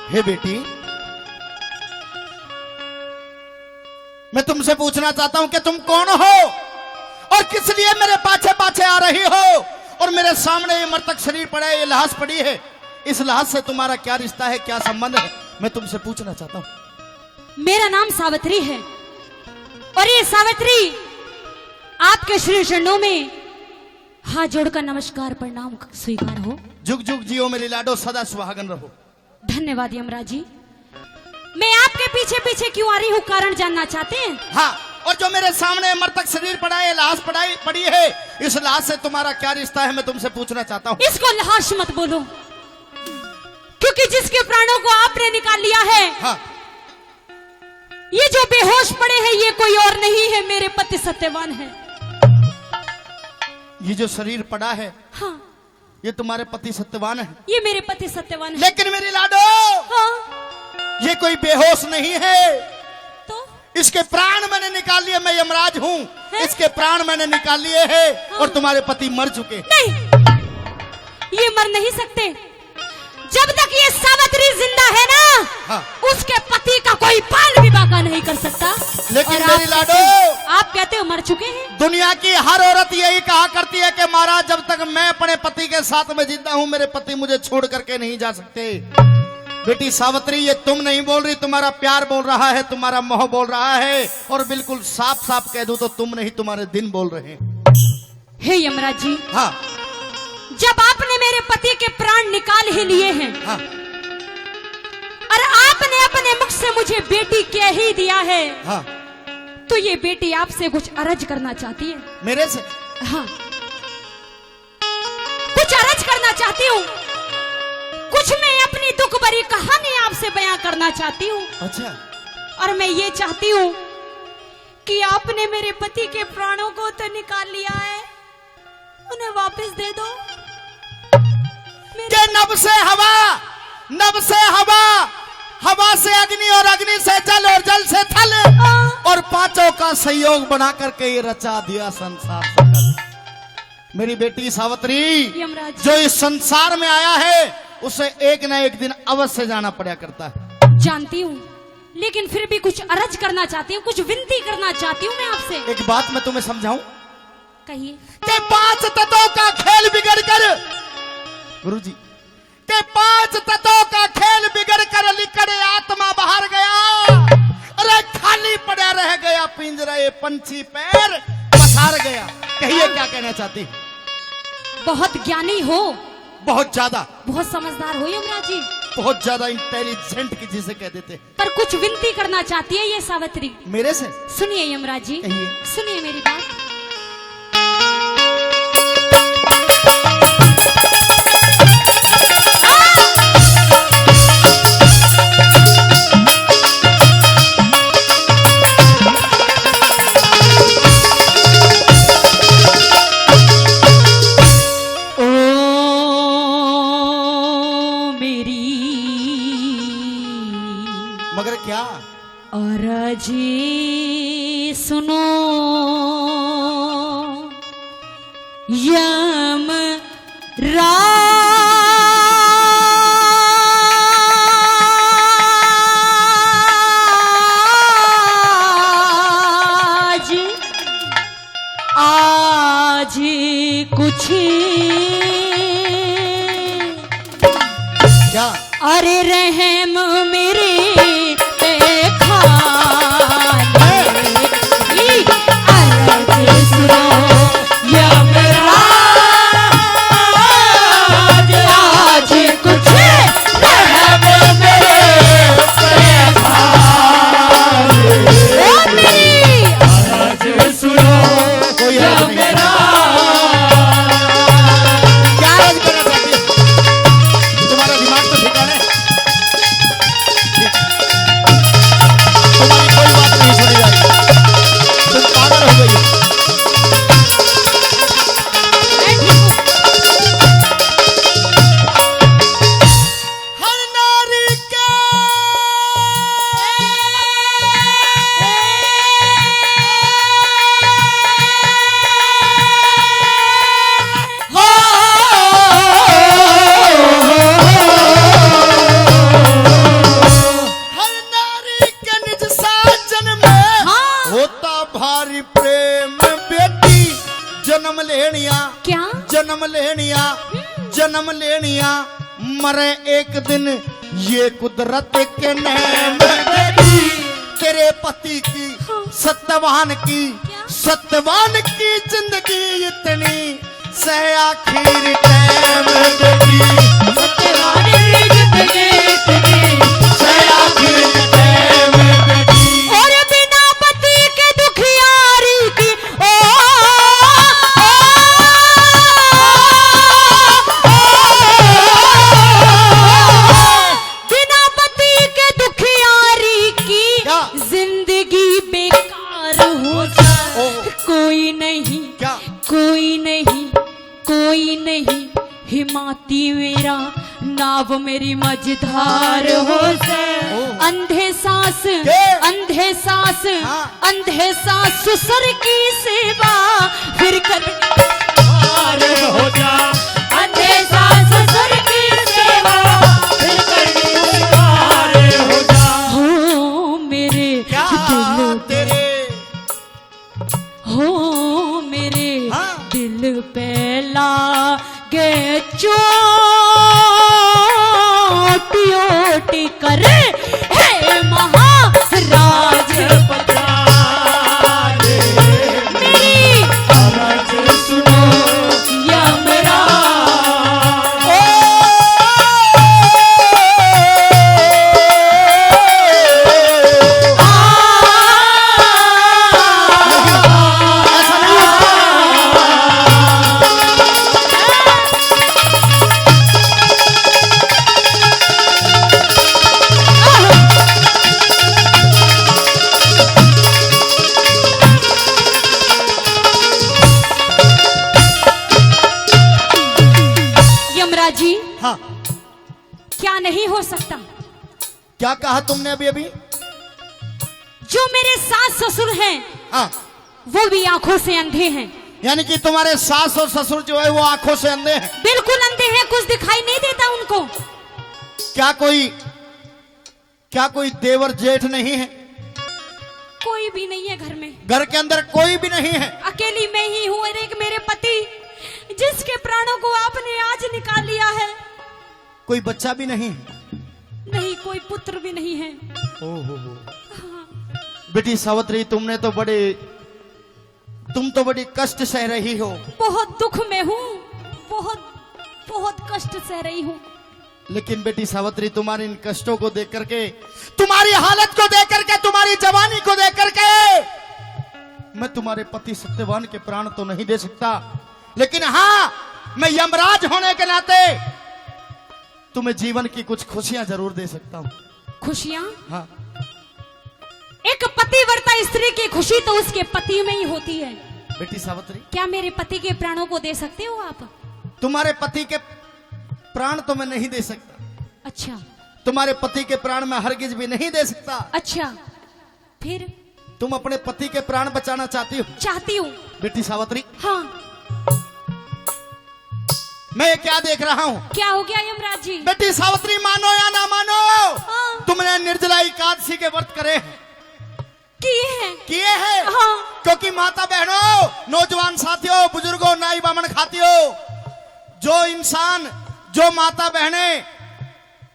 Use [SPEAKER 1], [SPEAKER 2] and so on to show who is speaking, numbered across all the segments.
[SPEAKER 1] हे बेटी, मैं तुमसे पूछना चाहता हूं कि तुम कौन हो और किस लिए मेरे पाछे पाछे आ रही हो, और मेरे सामने ये मृतक शरीर पड़ा है, ये लाश पड़ी है, इस लाश से तुम्हारा क्या रिश्ता है, क्या संबंध है, मैं तुमसे पूछना चाहता हूं।
[SPEAKER 2] मेरा नाम सावित्री है और ये सावित्री आपके श्री चरणों में हाथ जोड़कर नमस्कार प्रणाम स्वीकार हो।
[SPEAKER 1] जुग जुग जियो मेरी लाडो, सदा सुहागन रहो।
[SPEAKER 2] धन्यवाद यमराज जी। मैं आपके पीछे पीछे क्यों आ रही हूँ, कारण जानना चाहते हैं?
[SPEAKER 1] हाँ, और जो मेरे सामने मृतक शरीर पड़ा है, लाश पड़ी है, इस लाश से तुम्हारा क्या रिश्ता है, मैं तुमसे पूछना चाहता हूँ।
[SPEAKER 2] इसको लाश मत बोलो, क्योंकि जिसके प्राणों को आपने निकाल लिया है,
[SPEAKER 1] हाँ,
[SPEAKER 2] ये जो बेहोश पड़े हैं ये कोई और नहीं है, मेरे पति सत्यवान है।
[SPEAKER 1] ये जो शरीर पड़ा है,
[SPEAKER 2] हाँ,
[SPEAKER 1] ये तुम्हारे पति सत्यवान है।
[SPEAKER 2] ये मेरे पति सत्यवान है।
[SPEAKER 1] लेकिन मेरी लाडो,
[SPEAKER 2] हाँ,
[SPEAKER 1] ये कोई बेहोश नहीं है,
[SPEAKER 2] तो
[SPEAKER 1] इसके प्राण मैंने निकाल लिए, मैं यमराज हूँ, इसके प्राण मैंने निकाल लिए हैं,
[SPEAKER 2] हाँ।
[SPEAKER 1] और तुम्हारे पति मर चुके।
[SPEAKER 2] नहीं, ये मर नहीं सकते। जब तक ये सावित्री जिंदा है ना,
[SPEAKER 1] हाँ।
[SPEAKER 2] उसके पति का कोई बाल भी बाका नहीं कर सकता।
[SPEAKER 1] लेकिन
[SPEAKER 2] और
[SPEAKER 1] मेरी लाडो,
[SPEAKER 2] आप कहते हो मर चुके हैं।
[SPEAKER 1] दुनिया की हर औरत यही कहा करती है कि महाराज, जब तक मैं अपने पति के साथ में जिंदा हूँ, मेरे पति मुझे छोड़ करके नहीं जा सकते। बेटी सावित्री, ये तुम नहीं बोल रही, तुम्हारा प्यार बोल रहा है, तुम्हारा मोह बोल रहा है, और बिल्कुल साफ साफ कह दूं तो तुम नहीं, तुम्हारे दिन बोल रहे हैं।
[SPEAKER 2] हे यमराज जी,
[SPEAKER 1] हाँ,
[SPEAKER 2] जब आपने मेरे पति के प्राण निकाल ही लिए हैं,
[SPEAKER 1] हाँ,
[SPEAKER 2] और आपने अपने मुख से मुझे बेटी कह ही दिया है,
[SPEAKER 1] हाँ,
[SPEAKER 2] तो ये बेटी आपसे कुछ अर्ज करना चाहती है।
[SPEAKER 1] मेरे से?
[SPEAKER 2] हाँ, कुछ अर्ज करना चाहती हूँ, कुछ मैं अपनी दुख भरी कहानी आपसे बयां करना चाहती हूँ।
[SPEAKER 1] अच्छा,
[SPEAKER 2] और मैं ये चाहती हूँ कि आपने मेरे पति के प्राणों को तो निकाल लिया है, उन्हें वापस दे दो।
[SPEAKER 1] कि नभ से हवा, नभ से हवा, हवा से अग्नि, और अग्नि से जल, और जल से थल, और पांचों का सहयोग बना करके ये रचा दिया संसार सकल। मेरी बेटी सावित्री,
[SPEAKER 2] यमराज,
[SPEAKER 1] जो इस संसार में आया है, उसे एक न एक दिन अवश्य जाना पड़ा करता है।
[SPEAKER 2] जानती हूँ, लेकिन फिर भी कुछ अर्ज करना चाहती हूँ, कुछ विनती करना चाहती हूँ मैं आपसे।
[SPEAKER 1] एक बात मैं तुम्हें समझाऊं
[SPEAKER 2] कहिए।
[SPEAKER 1] कि 5 तत्वों का खेल बिगड़ कर, गुरुजी, के 5 तत्वों का खेल बिगड़ कर लिकड़े आत्मा बाहर गया, अरे खाली पड़ा रह गया पिंजरा, ये पंछी पैर पसार गया। कहिए क्या कहना चाहती?
[SPEAKER 2] बहुत ज्ञानी हो,
[SPEAKER 1] बहुत ज्यादा,
[SPEAKER 2] बहुत समझदार हो यमराज जी,
[SPEAKER 1] बहुत ज्यादा इंटेलिजेंट की जिसे कह देते।
[SPEAKER 2] पर कुछ विनती करना चाहती है ये सावित्री।
[SPEAKER 1] मेरे से?
[SPEAKER 2] सुनिए यमराज जी,
[SPEAKER 1] कहिए।
[SPEAKER 2] सुनिए मेरी बात।
[SPEAKER 1] मगर क्या?
[SPEAKER 2] और जी सुनो यम राज, आज कुछ
[SPEAKER 1] क्या?
[SPEAKER 2] अरे रहम मेरे
[SPEAKER 1] जन्म लेनिया मरे एक दिन ये कुदरत के नेम। तेरे पति की सत्यवान की जिंदगी इतनी से आखिर टाइम देगी।
[SPEAKER 2] सत्यवान की जिंदगी इतनी
[SPEAKER 1] से आखिर टाइम देगी।
[SPEAKER 2] और बिना पति के दुखियारी की बिना पति के दुखियारी की
[SPEAKER 1] क्या?
[SPEAKER 2] जिंदगी बेकार हो जाए। कोई नहीं
[SPEAKER 1] क्या?
[SPEAKER 2] कोई नहीं हिमाती मेरा नाव मेरी मझधार हो जाए। अंधे सांस
[SPEAKER 1] हाँ।
[SPEAKER 2] ससुर की सेवा फिर कर
[SPEAKER 1] हो जा
[SPEAKER 2] अंधे सांस ससुर की सेवा
[SPEAKER 1] फिर करनी पार हो जा।
[SPEAKER 2] हो मेरे
[SPEAKER 1] क्या
[SPEAKER 2] दिल
[SPEAKER 1] तेरे
[SPEAKER 2] हो मेरे
[SPEAKER 1] हाँ।
[SPEAKER 2] दिल पे लागे चोट कर हे महाराज मेरी
[SPEAKER 1] आवाज सुनो
[SPEAKER 2] यमराज। जी
[SPEAKER 1] हाँ
[SPEAKER 2] क्या नहीं हो सकता?
[SPEAKER 1] क्या कहा तुमने अभी अभी?
[SPEAKER 2] जो मेरे सास ससुर हैं
[SPEAKER 1] हाँ
[SPEAKER 2] वो भी आंखों से अंधे हैं।
[SPEAKER 1] यानी कि तुम्हारे सास और ससुर जो है वो आंखों से अंधे हैं।
[SPEAKER 2] बिल्कुल अंधे हैं, कुछ दिखाई नहीं देता उनको।
[SPEAKER 1] क्या कोई देवर जेठ नहीं है?
[SPEAKER 2] कोई भी नहीं है घर में।
[SPEAKER 1] घर के अंदर कोई भी नहीं है।
[SPEAKER 2] अकेली मैं ही हूँ और एक मेरे पति जिसके प्राणों को आपने आज निकाल लिया है।
[SPEAKER 1] कोई बच्चा भी नहीं?
[SPEAKER 2] नहीं, कोई पुत्र भी नहीं है।
[SPEAKER 1] ओहो बेटी सावित्री, तुम तो बड़ी कष्ट सह रही हो।
[SPEAKER 2] बहुत दुख में हूँ, बहुत कष्ट सह रही हूँ।
[SPEAKER 1] लेकिन बेटी सावित्री, तुम्हारे इन कष्टों को देख करके, तुम्हारी हालत को देख करके, तुम्हारी जवानी को देख करके मैं तुम्हारे पति सत्यवान के प्राण तो नहीं दे सकता, लेकिन हाँ मैं यमराज होने के नाते तुम्हें जीवन की कुछ खुशियां जरूर दे सकता हूं।
[SPEAKER 2] खुशियां?
[SPEAKER 1] हाँ।
[SPEAKER 2] एक पतिव्रता स्त्री की खुशी तो उसके पति में ही होती है।
[SPEAKER 1] बेटी सावित्री,
[SPEAKER 2] क्या मेरे पति के प्राणों को दे सकते हो आप?
[SPEAKER 1] तुम्हारे पति के प्राण तो मैं नहीं दे सकता।
[SPEAKER 2] अच्छा।
[SPEAKER 1] तुम्हारे पति के प्राण मैं हरगिज भी नहीं दे सकता।
[SPEAKER 2] अच्छा, फिर?
[SPEAKER 1] तुम अपने पति के प्राण बचाना चाहती हो?
[SPEAKER 2] चाहती हूँ।
[SPEAKER 1] बेटी सावित्री,
[SPEAKER 2] हाँ।
[SPEAKER 1] मैं क्या देख रहा हूँ?
[SPEAKER 2] क्या हो गया यमराज जी?
[SPEAKER 1] बेटी सावित्री, मानो या ना मानो,
[SPEAKER 2] हाँ।
[SPEAKER 1] तुमने निर्जला एकादशी के व्रत करे हैं? किए हैं।
[SPEAKER 2] हाँ।
[SPEAKER 1] क्योंकि माता बहनों, नौजवान साथियों, बुजुर्गों, नाई बामन खातियों, जो माता बहने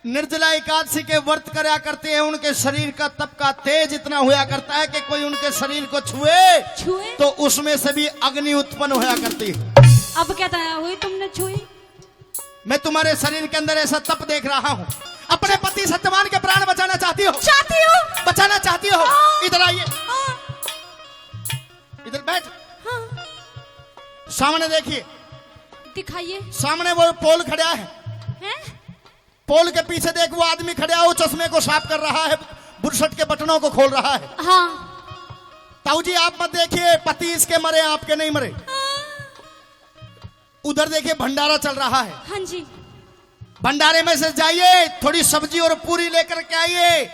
[SPEAKER 1] निर्जला एकादशी के व्रत करया करते हैं, उनके शरीर का तप का तेज इतना हुआ करता है कि कोई उनके शरीर को छुए तो उसमें से भी अग्नि उत्पन्न हुआ करती है।
[SPEAKER 2] अब क्या हुई? तुमने छुई?
[SPEAKER 1] मैं तुम्हारे शरीर के अंदर ऐसा तप देख रहा हूँ। अपने पति सत्यवान के प्राण बचाना चाहती हो?
[SPEAKER 2] चाहती हूँ।
[SPEAKER 1] बचाना चाहती हो?
[SPEAKER 2] हाँ।
[SPEAKER 1] इधर आइए।
[SPEAKER 2] हाँ।
[SPEAKER 1] इधर बैठ।
[SPEAKER 2] हाँ।
[SPEAKER 1] सामने देखिए।
[SPEAKER 2] दिखाइए।
[SPEAKER 1] सामने वो पोल खड़ा है। पोल के पीछे देख, वो आदमी खड़ा है, वो चश्मे को साफ कर रहा है, बुरशट के बटनों को खोल रहा है।
[SPEAKER 2] हाँ।
[SPEAKER 1] ताऊ जी आप मत देखिए, पति इसके मरे, आपके नहीं मरे। उधर देखिए भंडारा चल रहा है।
[SPEAKER 2] हाँ जी।
[SPEAKER 1] भंडारे में से जाइए, थोड़ी सब्जी और पूरी लेकर के आइए।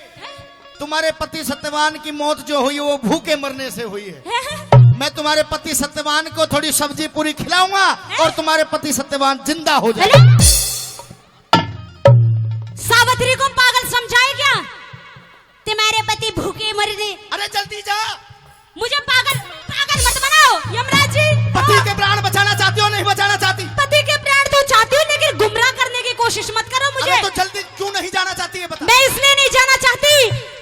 [SPEAKER 1] तुम्हारे पति सत्यवान की मौत जो हुई वो भूखे मरने से हुई है। मैं तुम्हारे पति सत्यवान को थोड़ी सब्जी पूरी खिलाऊंगा और तुम्हारे पति सत्यवान जिंदा हो जाएगा।
[SPEAKER 2] सावित्री को पागल समझाए क्या? तुम्हारे पति भूखे मर गए।
[SPEAKER 1] अरे जल्दी जा।
[SPEAKER 2] मुझे पागल मत बनाओ यमराज जी।
[SPEAKER 1] पति के प्राण बचाना चाहती हो? नहीं बचाना चाहती?
[SPEAKER 2] पति के प्राण तो चाहती हूँ, लेकिन गुमराह कोशिश मत करो मुझे।
[SPEAKER 1] अरे तो जल्दी क्यों नहीं जाना चाहती है बता।
[SPEAKER 2] मैं इसलिए नहीं जाना चाहती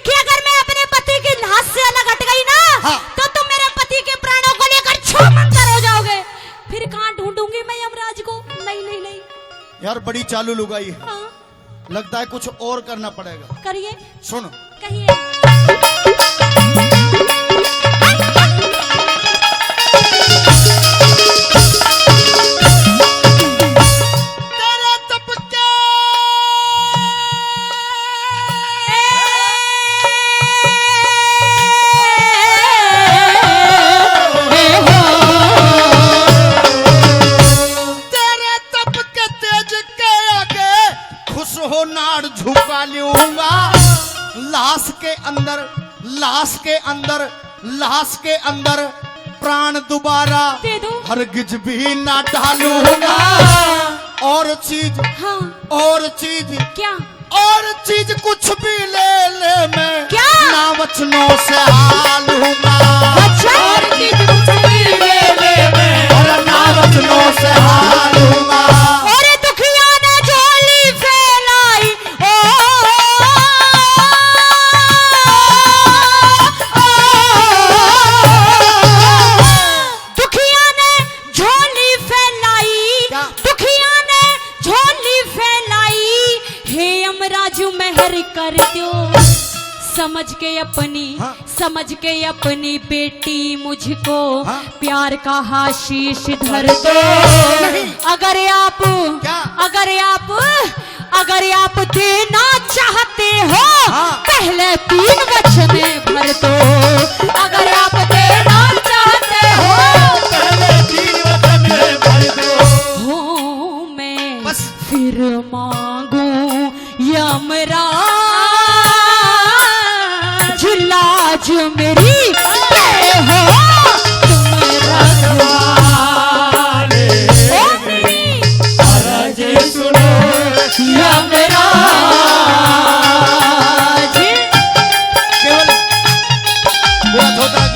[SPEAKER 2] कि अगर मैं अपने पति की लाश से अलग हट गई ना,
[SPEAKER 1] हाँ।
[SPEAKER 2] तो तुम मेरे पति के प्राणों को लेकर छूमंतर हो जाओगे। फिर कहाँ ढूंढूंगी मैं यमराज को? नहीं नहीं नहीं
[SPEAKER 1] यार बड़ी चालू लुगाई है,
[SPEAKER 2] हाँ।
[SPEAKER 1] लगता है कुछ और करना पड़ेगा।
[SPEAKER 2] करिए,
[SPEAKER 1] सुन,
[SPEAKER 2] कहिए।
[SPEAKER 1] झुका लूंगा लाश के अंदर, लाश के अंदर, लाश के अंदर प्राण दोबारा
[SPEAKER 2] दे दो।
[SPEAKER 1] हरगिज भी ना डालूंगा। और चीज,
[SPEAKER 2] हाँ।
[SPEAKER 1] और चीज
[SPEAKER 2] क्या?
[SPEAKER 1] और चीज कुछ भी ले ले मैं
[SPEAKER 2] क्या?
[SPEAKER 1] ना वचनों से हालूंगा।
[SPEAKER 2] अच्छा।
[SPEAKER 1] और चीज कुछ भी ले ले मैं और ना वचनों से हालूंगा।
[SPEAKER 2] कर दो समझ के अपनी,
[SPEAKER 1] हाँ।
[SPEAKER 2] समझ के अपनी बेटी मुझको,
[SPEAKER 1] हाँ।
[SPEAKER 2] प्यार का आशीष धर दो। अगर आप,
[SPEAKER 1] क्या?
[SPEAKER 2] अगर आप देना चाहते हो,
[SPEAKER 1] हाँ।
[SPEAKER 2] पहले 3 वचन भर दो। अगर आप देना चाहते हो,
[SPEAKER 1] पहले 3 वचन भर दो।
[SPEAKER 2] हो मैं
[SPEAKER 1] बस
[SPEAKER 2] फिर मांगू यमराज लाज मेरी हो तुम रखवाले। ओ मेरी अरज सुनो यमराज।
[SPEAKER 1] केवल बहुत होता है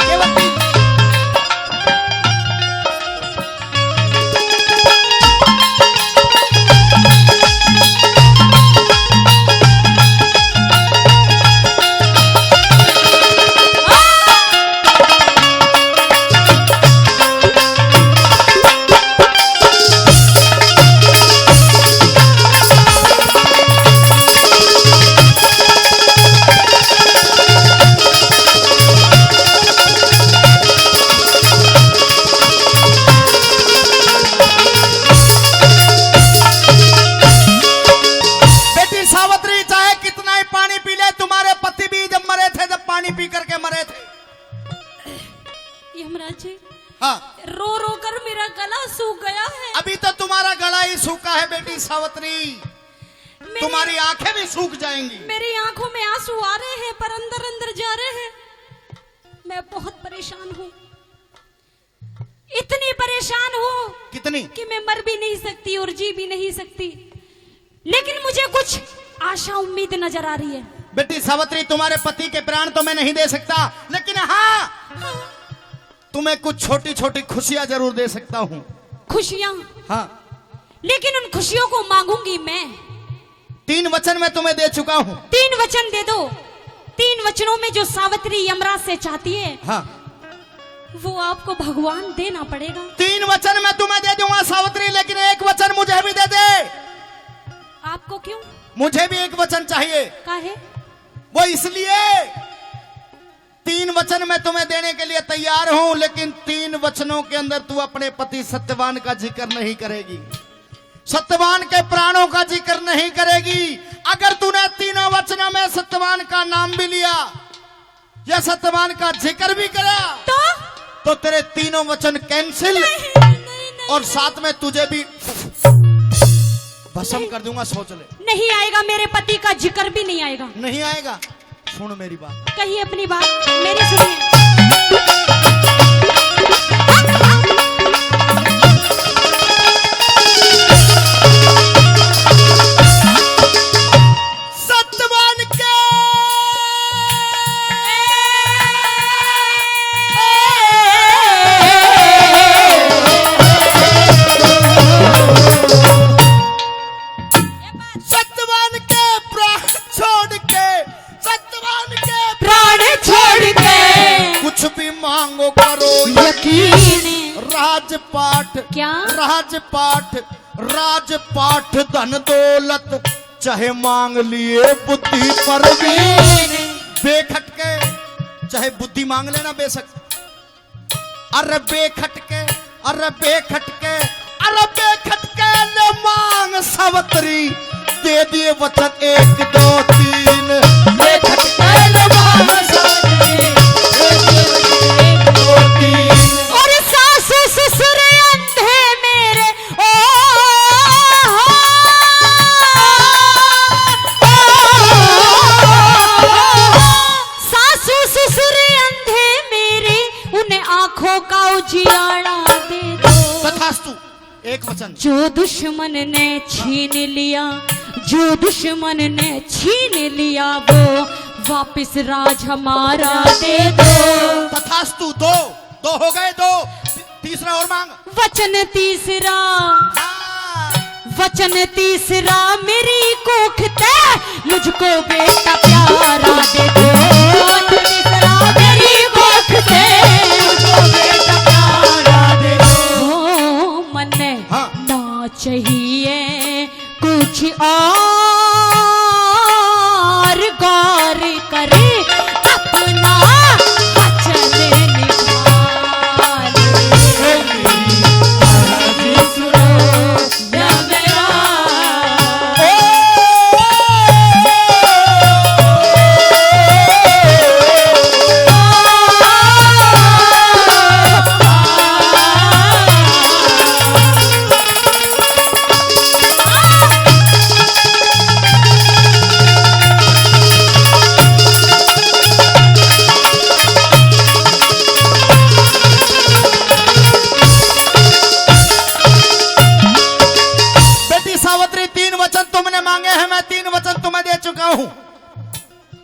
[SPEAKER 1] केवल 3।
[SPEAKER 2] यमराज जी,
[SPEAKER 1] हाँ।
[SPEAKER 2] रो रो कर मेरा गला सूख गया है।
[SPEAKER 1] अभी तो तुम्हारा गला ही सूखा है बेटी सावित्री, तुम्हारी आंखें भी सूख जाएंगी।
[SPEAKER 2] मेरी आंखों में आंसू आ रहे हैं पर अंदर अंदर जा रहे हैं। मैं बहुत परेशान हूँ, इतनी परेशान हूँ
[SPEAKER 1] कितनी
[SPEAKER 2] कि मैं मर भी नहीं सकती और जी भी नहीं सकती, लेकिन मुझे कुछ आशा उम्मीद नजर आ रही है।
[SPEAKER 1] बेटी सावित्री, तुम्हारे पति के प्राण तो मैं नहीं दे सकता, लेकिन हाँ, तुम्हें कुछ छोटी छोटी खुशियां जरूर दे सकता हूँ।
[SPEAKER 2] खुशियां?
[SPEAKER 1] हाँ,
[SPEAKER 2] लेकिन उन खुशियों को मांगूंगी मैं।
[SPEAKER 1] 3 वचन मैं तुम्हें दे चुका हूँ।
[SPEAKER 2] 3 वचन दे दो। 3 वचनों में जो सावित्री यमराज से चाहती है,
[SPEAKER 1] हाँ,
[SPEAKER 2] वो आपको भगवान देना पड़ेगा।
[SPEAKER 1] 3 वचन मैं तुम्हें दे दूंगा सावित्री, लेकिन 1 वचन मुझे भी दे दे।
[SPEAKER 2] आपको क्यों?
[SPEAKER 1] मुझे भी 1 वचन चाहिए।
[SPEAKER 2] काहे?
[SPEAKER 1] वो इसलिए 3 वचन मैं तुम्हें देने के लिए तैयार हूं, लेकिन 3 वचनों के अंदर तू अपने पति सत्यवान का जिक्र नहीं करेगी, सत्यवान के प्राणों का जिक्र नहीं करेगी। अगर तूने 3 वचनों में सत्यवान का नाम भी लिया या सत्यवान का जिक्र भी करा, तो तेरे 3 वचन कैंसिल, और साथ में तुझे भी भस्म कर दूंगा। सोच ले।
[SPEAKER 2] नहीं आएगा, मेरे पति का जिक्र भी नहीं आएगा।
[SPEAKER 1] नहीं आएगा? सुन मेरी बात।
[SPEAKER 2] कहिए अपनी बात, मेरी सुनिए।
[SPEAKER 1] सत्यवान के राज पाठ धन दौलत चाहे मांग लिए बुद्धि परवीन। बेखटके चाहे बुद्धि मांग लेना बेशक। अरे बेखटके अरे बेखटके अरे बेखटके ले मांग सावित्री दे दिए वचन 1 2 3। बेखटके ले मांग सावित्री दे दिए वचन 1 2 3।
[SPEAKER 2] और सासू ससुर अंधे मेरे सासू ससुर अंधे मेरे उन्हें आंखों का उजियारा दे दो।
[SPEAKER 1] तथास्तु। एक वचन।
[SPEAKER 2] जो दुश्मन ने छीन लिया जो दुश्मन ने छीन लिया वो वापिस राज हमारा दे दो।
[SPEAKER 1] तथास्तु। दो दो हो गए। दो तीसरा और मांग।
[SPEAKER 2] वचन तीसरा
[SPEAKER 1] हाँ।
[SPEAKER 2] वचन तीसरा मेरी कोख ते मुझको बेटा प्यारा दे दो। वचन तीसरा मेरी कोख ते मुझको बेटा प्यारा दे दो। ओ मन
[SPEAKER 1] हाँ।
[SPEAKER 2] ना चाहिए कुछ और गौर करे अपना वचन निभा ले। या मेरा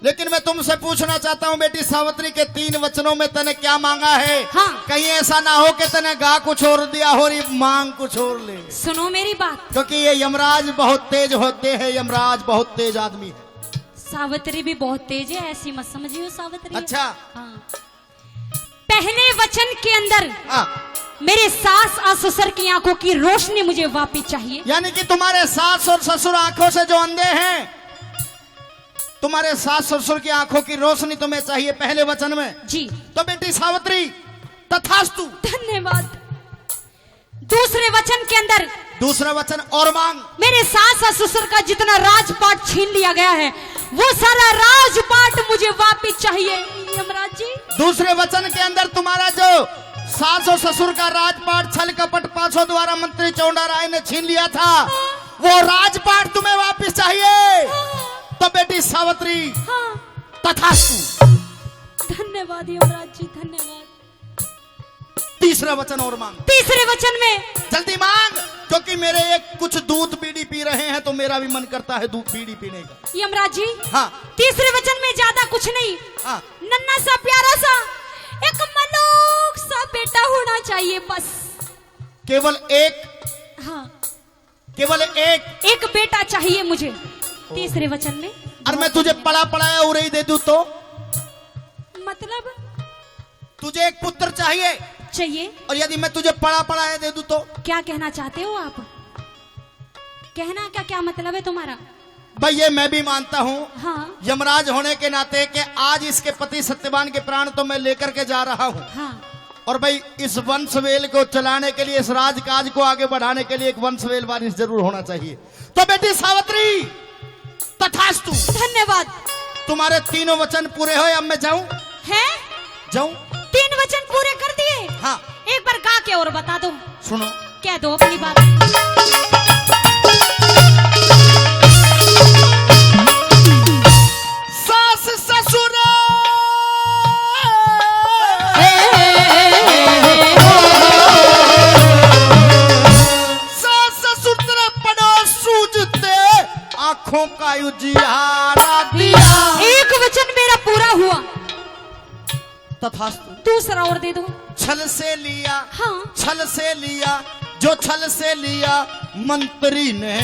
[SPEAKER 1] लेकिन मैं तुमसे पूछना चाहता हूँ बेटी सावित्री के 3 वचनों में तने क्या मांगा है?
[SPEAKER 2] हाँ।
[SPEAKER 1] कहीं ऐसा ना हो कि तने गा कुछ और दिया हो और मांग कुछ और ले।
[SPEAKER 2] सुनो मेरी बात।
[SPEAKER 1] क्योंकि ये यमराज बहुत तेज होते हैं। यमराज बहुत तेज आदमी है।
[SPEAKER 2] सावित्री भी बहुत तेज है, ऐसी मत समझियो सावित्री।
[SPEAKER 1] अच्छा।
[SPEAKER 2] हाँ। पहले वचन के अंदर
[SPEAKER 1] हाँ।
[SPEAKER 2] मेरे सास और ससुर की आंखों की रोशनी मुझे वापिस चाहिए।
[SPEAKER 1] यानी कि तुम्हारे सास और ससुर आंखों से जो अंधे हैं, तुम्हारे सास ससुर की आंखों की रोशनी तुम्हें चाहिए पहले वचन में।
[SPEAKER 2] जी।
[SPEAKER 1] तो बेटी सावित्री तथास्तु।
[SPEAKER 2] धन्यवाद। दूसरे वचन के अंदर
[SPEAKER 1] दूसरा वचन और मांग।
[SPEAKER 2] मेरे सास और ससुर का जितना राजपाट छीन लिया गया है वो सारा राजपाट मुझे वापिस चाहिए यमराज जी।
[SPEAKER 1] दूसरे वचन के अंदर तुम्हारा जो सास और ससुर का राजपाट छल कपट पांचों द्वारा मंत्री चौंडा राय ने छीन लिया था, वो राजपाट तुम्हें वापिस चाहिए। तो बेटी सावित्री तथास्तु।
[SPEAKER 2] धन्यवाद यमराज जी, धन्यवाद।
[SPEAKER 1] तीसरा वचन और मांग।
[SPEAKER 2] तीसरे वचन में
[SPEAKER 1] जल्दी मांग, क्योंकि मेरे एक कुछ दूध बीड़ी पी रहे हैं तो मेरा भी मन करता है दूध बीड़ी पीने का।
[SPEAKER 2] यमराज जी।
[SPEAKER 1] हाँ।
[SPEAKER 2] तीसरे वचन में ज्यादा कुछ नहीं।
[SPEAKER 1] हाँ।
[SPEAKER 2] नन्ना सा प्यारा सा एक मनोक सा बेटा होना चाहिए बस।
[SPEAKER 1] केवल एक।
[SPEAKER 2] हाँ।
[SPEAKER 1] केवल एक
[SPEAKER 2] बेटा चाहिए मुझे तीसरे वचन में।
[SPEAKER 1] और मैं तुझे पढ़ा पढ़ाया उरे ही दे दूं तो?
[SPEAKER 2] मतलब
[SPEAKER 1] तुझे एक पुत्र चाहिए और यदि मैं तुझे पढ़ा पढ़ाया दे दूं तो?
[SPEAKER 2] क्या कहना चाहते हो आप? कहना क्या मतलब है तुम्हारा?
[SPEAKER 1] भाई ये मैं भी मानता हूँ।
[SPEAKER 2] हाँ।
[SPEAKER 1] यमराज होने के नाते कि आज इसके पति सत्यवान के प्राण तो मैं लेकर के जा रहा हूँ।
[SPEAKER 2] हाँ।
[SPEAKER 1] और भाई इस वंशवेल को चलाने के लिए, इस राजकाज को आगे बढ़ाने के लिए एक वंशवेल वारिस जरूर होना चाहिए। तो बेटी सावित्री तथास्तु।
[SPEAKER 2] धन्यवाद।
[SPEAKER 1] तुम्हारे 3 वचन पूरे हो। अब मैं जाऊं?
[SPEAKER 2] हैं?
[SPEAKER 1] जाऊं?
[SPEAKER 2] 3 वचन पूरे कर दिए?
[SPEAKER 1] हाँ।
[SPEAKER 2] एक बार गा के और बता दो।
[SPEAKER 1] सुनो।
[SPEAKER 2] कह दो अपनी बात।
[SPEAKER 1] सास ससुर आंखों का उजियारा दिया।
[SPEAKER 2] एक वचन मेरा पूरा हुआ।
[SPEAKER 1] तथास्तु।
[SPEAKER 2] दूसरा और दे दो।
[SPEAKER 1] छल से लिया।
[SPEAKER 2] हाँ।
[SPEAKER 1] छल से लिया, जो छल से लिया मंत्री ने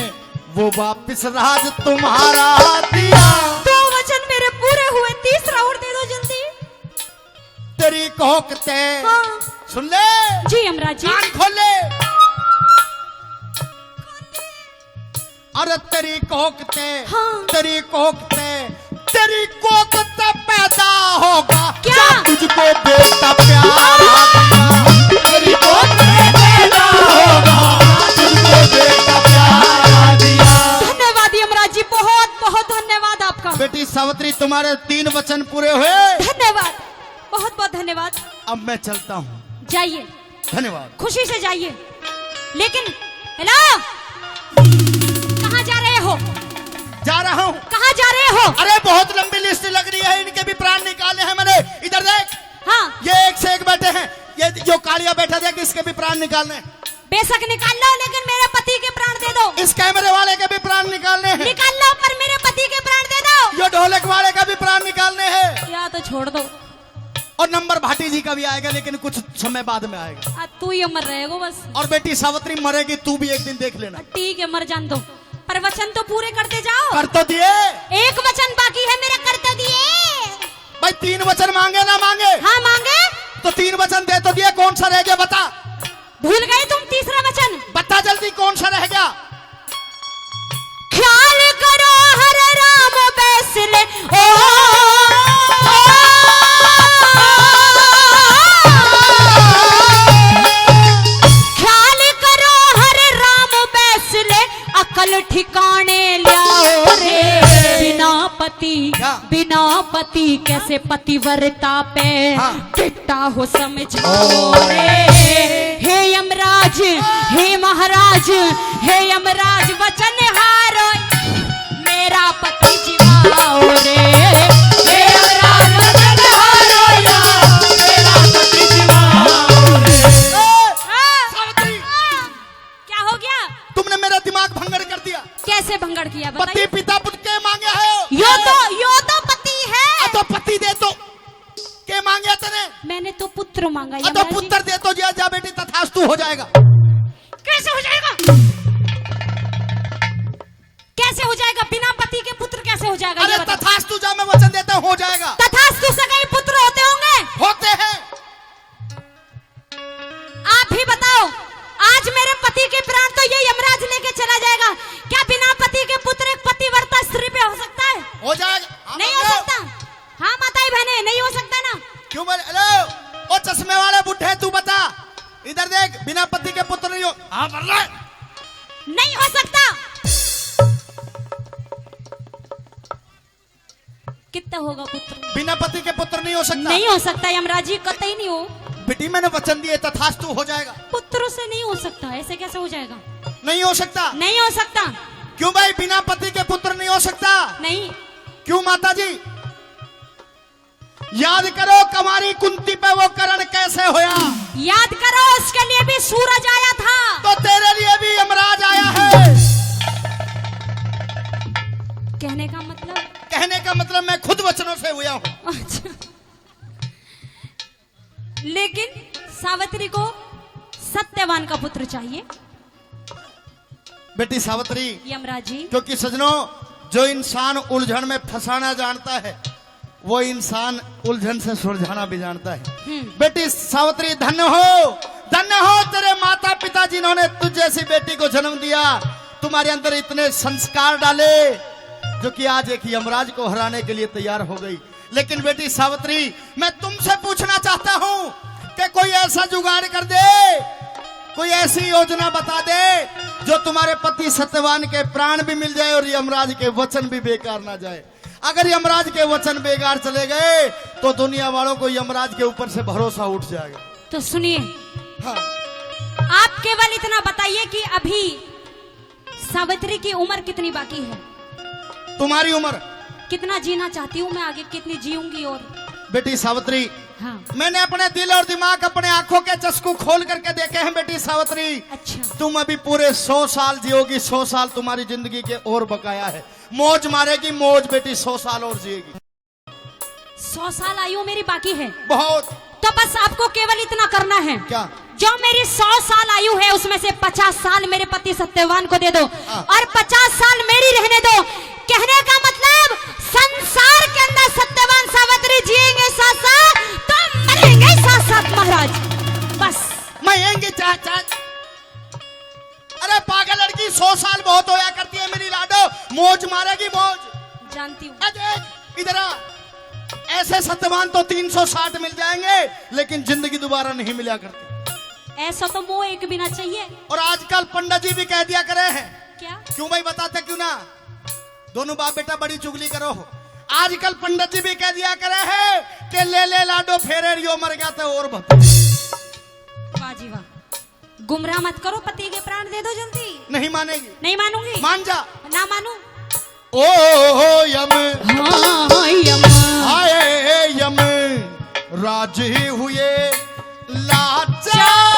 [SPEAKER 1] वो वापिस राज तुम्हारा दिया।
[SPEAKER 2] 2 वचन मेरे पूरे हुए। तीसरा और दे दो जल्दी।
[SPEAKER 1] तेरी कोहकते।
[SPEAKER 2] हाँ।
[SPEAKER 1] सुन ले
[SPEAKER 2] जी यमराज जी।
[SPEAKER 1] कान खोल ले। अरे तेरी कोकते,
[SPEAKER 2] हाँ।
[SPEAKER 1] तेरी कोकते, तेरी कोकते पैदा होगा
[SPEAKER 2] क्या?
[SPEAKER 1] तुझको बेटा प्यारा दिया। तेरी कोकते पैदा होगा तुझको बेटा प्यारा दिया।
[SPEAKER 2] धन्यवाद यमराज जी, बहुत बहुत धन्यवाद आपका।
[SPEAKER 1] बेटी सावित्री तुम्हारे 3 वचन पूरे हुए।
[SPEAKER 2] धन्यवाद, बहुत बहुत धन्यवाद।
[SPEAKER 1] अब मैं चलता हूँ।
[SPEAKER 2] जाइए,
[SPEAKER 1] धन्यवाद।
[SPEAKER 2] खुशी से जाइए। लेकिन हेलो, कहाँ जा रहे हो?
[SPEAKER 1] जा रहा हूँ।
[SPEAKER 2] कहाँ जा रहे हो?
[SPEAKER 1] अरे बहुत लंबी लिस्ट लग रही है, इनके भी प्राण निकाले हैं मैंने। इधर देख,
[SPEAKER 2] हाँ,
[SPEAKER 1] ये एक से एक बैठे हैं। ये जो कालिया बैठा देख, इसके भी प्राण निकालने हैं।
[SPEAKER 2] बेशक निकाल लो, लेकिन मेरे पति के प्राण दे दो।
[SPEAKER 1] इस कैमरे वाले के भी प्राण निकालने हैं।
[SPEAKER 2] निकाल लो, पर मेरे पति के प्राण दे दो।
[SPEAKER 1] ये ढोलक वाले का भी प्राण निकालने हैं।
[SPEAKER 2] या तो छोड़ दो।
[SPEAKER 1] और नंबर भाटी जी का भी आएगा, लेकिन कुछ समय बाद में आएगा।
[SPEAKER 2] तू ही मर रहेगा बस।
[SPEAKER 1] और बेटी सावित्री मरेगी, तू भी एक दिन देख लेना।
[SPEAKER 2] ठीक है, मर जान दो, पर वचन तो पूरे करते जाओ।
[SPEAKER 1] कर तो दिए।
[SPEAKER 2] एक वचन बाकी है मेरा, कर तो दिए।
[SPEAKER 1] भाई 3 वचन मांगे ना मांगे?
[SPEAKER 2] हाँ मांगे।
[SPEAKER 1] तो 3 वचन दे तो दिए, कौन सा रह गया बता?
[SPEAKER 2] भूल गए तुम तीसरा वचन?
[SPEAKER 1] बता जल्दी, कौन सा रह गया?
[SPEAKER 2] ख्याल करो हर राम बैसले ख्याल करो हर राम बैसले, अकल ठिकाने लाओ रे। बिना पति कैसे पतिव्रता पे टिकता हो समझो रे। हे यमराज, हे महाराज, हे यमराज वचन हारो, मेरा पति जीवाओ रे। हे यमराज वचन हारो, मेरा पति जीवाओ रे।
[SPEAKER 1] सावित्री,
[SPEAKER 2] क्या हो गया?
[SPEAKER 1] तुमने मेरा दिमाग भंगड़ कर दिया।
[SPEAKER 2] कैसे भंगड़ किया
[SPEAKER 1] पति
[SPEAKER 2] बताइए?
[SPEAKER 1] पिता पुत्र के मांगे हो।
[SPEAKER 2] यो तो पति है।
[SPEAKER 1] तो पति दे तो के मांगे तने?
[SPEAKER 2] मैंने तो पुत्र मांगा।
[SPEAKER 1] तो
[SPEAKER 2] यमराज जी।
[SPEAKER 1] पुत्र दे तो जा बेटी, तथास्तु हो जाएगा।
[SPEAKER 2] कैसे हो जाएगा? कैसे हो जाएगा? बिना पति के पुत्र कैसे हो जाएगा?
[SPEAKER 1] अरे
[SPEAKER 2] ये बताओ।
[SPEAKER 1] तथास्तु जा, मैं वचन देता हूँ, हो जाएगा।
[SPEAKER 2] तथास्तु से कई पुत्र होते होंगे?
[SPEAKER 1] होते हैं।
[SPEAKER 2] आप ही बताओ, आज मेरे पति के प्राण तो ये यमराज लेके चला जाएगा, क्या बिना पति के पुत्र एक पतिव्रता स्त्री पे हो सकता है?
[SPEAKER 1] हो जाएगा।
[SPEAKER 2] नहीं हो सकता। हाँ माताएं बहने, नहीं हो सकता ना।
[SPEAKER 1] क्यों बोले? हेलो, ओ चश्मे वाले बुढ़े, तू बता, इधर देख, बिना पति के पुत्र नहीं हो। हाँ बोल रहा है।
[SPEAKER 2] नहीं हो सकता। कितना होगा पुत्र?
[SPEAKER 1] बिना पति के पुत्र नहीं हो सकता।
[SPEAKER 2] नहीं हो सकता यमराज जी, कतई नहीं हो।
[SPEAKER 1] बेटी मैंने वचन दिए, तथास्तु हो जाएगा।
[SPEAKER 2] पुत्रों से नहीं हो सकता, ऐसे कैसे हो जाएगा?
[SPEAKER 1] नहीं हो सकता।
[SPEAKER 2] नहीं हो सकता।
[SPEAKER 1] क्यों भाई, बिना पति के पुत्र नहीं हो सकता?
[SPEAKER 2] नहीं।
[SPEAKER 1] क्यों माता जी? याद करो कुमारी कुंती पे वो करण कैसे होया।
[SPEAKER 2] याद करो, उसके लिए भी सूरज आया था।
[SPEAKER 1] तो तेरे लिए भी यमराज आया है।
[SPEAKER 2] कहने का मतलब?
[SPEAKER 1] कहने का मतलब मैं खुद वचनों से हुआ हूँ।
[SPEAKER 2] अच्छा। लेकिन सावित्री को सत्यवान का पुत्र चाहिए।
[SPEAKER 1] बेटी सावित्री,
[SPEAKER 2] यमराज जी,
[SPEAKER 1] क्योंकि सजनों, जो इंसान उलझन में फंसाना जानता है, वो इंसान उलझन से सुलझाना भी जानता है। बेटी सावित्री, धन्य हो तेरे माता पिता जिन्होंने तुझ जैसी बेटी को जन्म दिया। तुम्हारे अंदर इतने संस्कार डाले जो कि आज एक यमराज को हराने के लिए तैयार हो गई। लेकिन बेटी सावित्री, मैं तुमसे पूछना चाहता हूं कि कोई ऐसा जुगाड़ कर दे, कोई ऐसी योजना बता दे जो तुम्हारे पति सत्यवान के प्राण भी मिल जाए और यमराज के वचन भी बेकार ना जाए। अगर यमराज के वचन बेकार चले गए तो दुनिया वालों को यमराज के ऊपर से भरोसा उठ जाएगा।
[SPEAKER 2] तो सुनिए,
[SPEAKER 1] हाँ।
[SPEAKER 2] आप केवल इतना बताइए कि अभी सावित्री की उम्र कितनी बाकी है?
[SPEAKER 1] तुम्हारी उम्र?
[SPEAKER 2] कितना जीना चाहती हूँ मैं आगे, कितनी जीऊंगी? और
[SPEAKER 1] बेटी सावित्री,
[SPEAKER 2] हाँ।
[SPEAKER 1] मैंने अपने दिल और दिमाग, अपने आंखों के चस्कू खोल करके देखे हैं बेटी सावित्री।
[SPEAKER 2] अच्छा।
[SPEAKER 1] तुम अभी पूरे 100 साल जियोगी। 100 साल तुम्हारी जिंदगी के और बकाया है। मौज मारेगी मौज बेटी, 100 साल और जिएगी।
[SPEAKER 2] 100 साल आयु मेरी बाकी है।
[SPEAKER 1] बहुत।
[SPEAKER 2] तो बस आपको केवल इतना करना है,
[SPEAKER 1] क्या?
[SPEAKER 2] जो मेरी 100 साल आयु है उसमें से 50 साल मेरे पति सत्यवान को दे दो और 50 साल मेरी रहने दो। कहने का मतलब, संसार के अंदर सत्यवान सावित्री जिएंगे साथ साथ, तो मरेंगे साथ साथ महाराज। बस
[SPEAKER 1] मरेंगे चाचा। अरे पागल लड़की, 100 साल बहुत होया करती है मेरी मौज मारेगी मौज।
[SPEAKER 2] जानती हूँ।
[SPEAKER 1] देख इधर आ, ऐसे सत्यवान तो 360 मिल जाएंगे लेकिन जिंदगी दोबारा नहीं मिला करती।
[SPEAKER 2] ऐसा तो मोह एक भी ना चाहिए।
[SPEAKER 1] और आजकल पंडित जी भी कह दिया करे हैं।
[SPEAKER 2] क्या?
[SPEAKER 1] क्यों भाई बताते क्यों ना, दोनों बाप बेटा बड़ी चुगली करो। आजकल पंडित जी भी कह दिया करे हैं कि ले ले लाडो फेरे रियो मर गया तो और बता।
[SPEAKER 2] वाह जी वाह, गुमराह मत करो, पति के प्राण दे दो जल्दी।
[SPEAKER 1] नहीं मानेगी।
[SPEAKER 2] नहीं मानूंगी।
[SPEAKER 1] मान जा।
[SPEAKER 2] ना मानू।
[SPEAKER 1] ओ यम
[SPEAKER 2] हाँ यम,
[SPEAKER 1] आए यम राजी हुए लाचार।